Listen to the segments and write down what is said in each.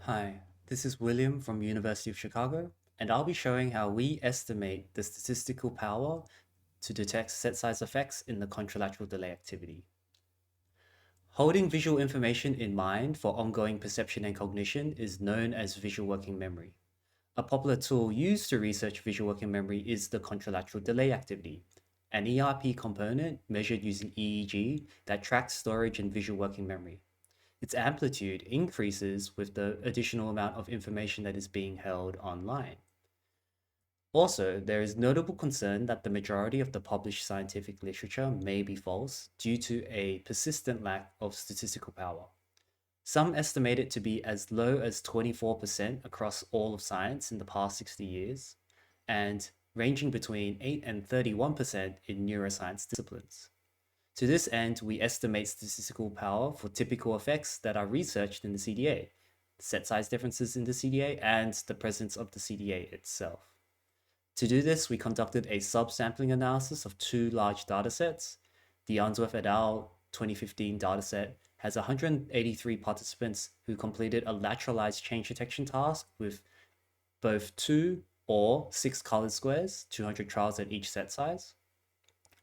Hi, this is William from University of Chicago, and I'll be showing how we estimate the statistical power to detect set size effects in the contralateral delay activity. Holding visual information in mind for ongoing perception and cognition is known as visual working memory. A popular tool used to research visual working memory is the contralateral delay activity, an ERP component measured using EEG that tracks storage and visual working memory. Its amplitude increases with the additional amount of information that is being held online. Also, there is notable concern that the majority of the published scientific literature may be false due to a persistent lack of statistical power. Some estimate it to be as low as 24% across all of science in the past 60 years, and ranging between 8 and 31% in neuroscience disciplines. To this end, we estimate statistical power for typical effects that are researched in the CDA, set size differences in the CDA, and the presence of the CDA itself. To do this, we conducted a subsampling analysis of two large datasets. The Unsworth et al. 2015 dataset has 183 participants who completed a lateralized change detection task with both 2 or 6 colored squares, 200 trials at each set size.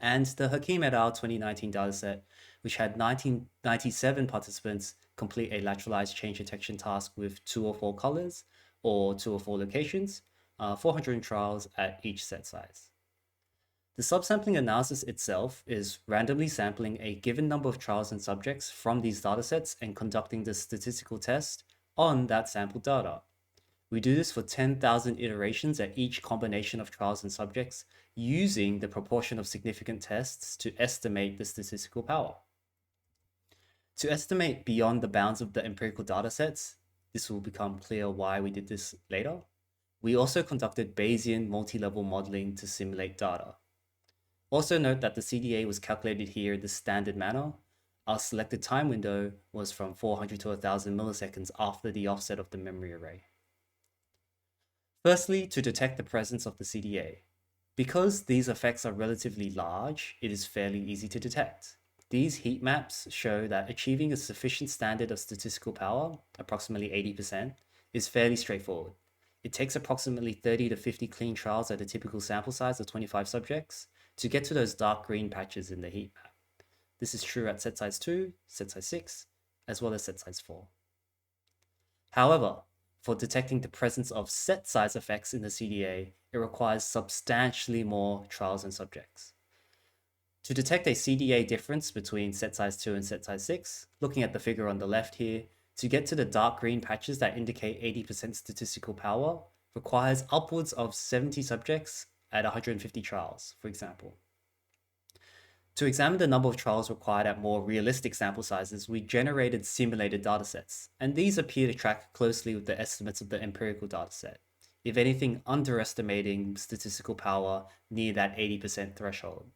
And the Hakim et al. 2019 dataset, which had 97 participants complete a lateralized change detection task with 2 or 4 colors or 2 or 4 locations, 400 trials at each set size. The subsampling analysis itself is randomly sampling a given number of trials and subjects from these datasets and conducting the statistical test on that sample data. We do this for 10,000 iterations at each combination of trials and subjects using the proportion of significant tests to estimate the statistical power. To estimate beyond the bounds of the empirical datasets, this will become clear why we did this later. We also conducted Bayesian multi-level modeling to simulate data. Also note that the CDA was calculated here in the standard manner. Our selected time window was from 400 to 1000 milliseconds after the offset of the memory array. Firstly, to detect the presence of the CDA. Because these effects are relatively large, it is fairly easy to detect. These heat maps show that achieving a sufficient standard of statistical power, approximately 80%, is fairly straightforward. It takes approximately 30 to 50 clean trials at a typical sample size of 25 subjects to get to those dark green patches in the heat map. This is true at set size 2, set size 6, as well as set size 4. However, for detecting the presence of set size effects in the CDA, it requires substantially more trials and subjects. To detect a CDA difference between set size 2 and set size 6, looking at the figure on the left here, to get to the dark green patches that indicate 80% statistical power requires upwards of 70 subjects at 150 trials, for example. To examine the number of trials required at more realistic sample sizes, we generated simulated datasets, and these appear to track closely with the estimates of the empirical dataset, if anything underestimating statistical power near that 80% threshold.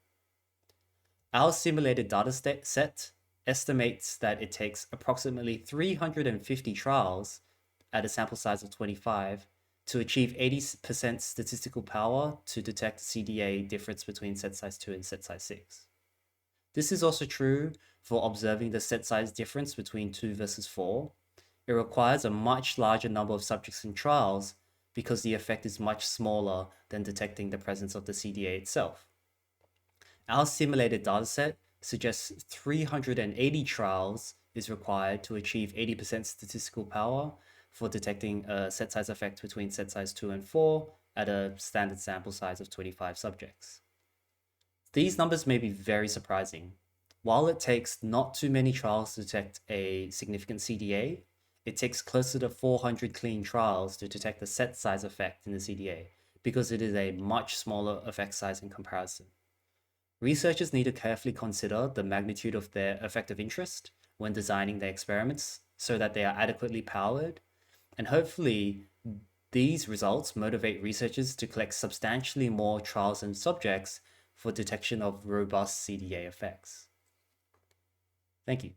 Our simulated dataset estimates that it takes approximately 350 trials at a sample size of 25 to achieve 80% statistical power to detect CDA difference between set size 2 and set size 6. This is also true for observing the set size difference between 2 versus 4. It requires a much larger number of subjects in trials because the effect is much smaller than detecting the presence of the CDA itself. Our simulated dataset suggests 380 trials is required to achieve 80% statistical power for detecting a set size effect between set size 2 and 4 at a standard sample size of 25 subjects. These numbers may be very surprising. While it takes not too many trials to detect a significant CDA, it takes closer to 400 clean trials to detect the set size effect in the CDA because it is a much smaller effect size in comparison. Researchers need to carefully consider the magnitude of their effective interest when designing their experiments so that they are adequately powered, and hopefully these results motivate researchers to collect substantially more trials and subjects for detection of robust CDA effects. Thank you.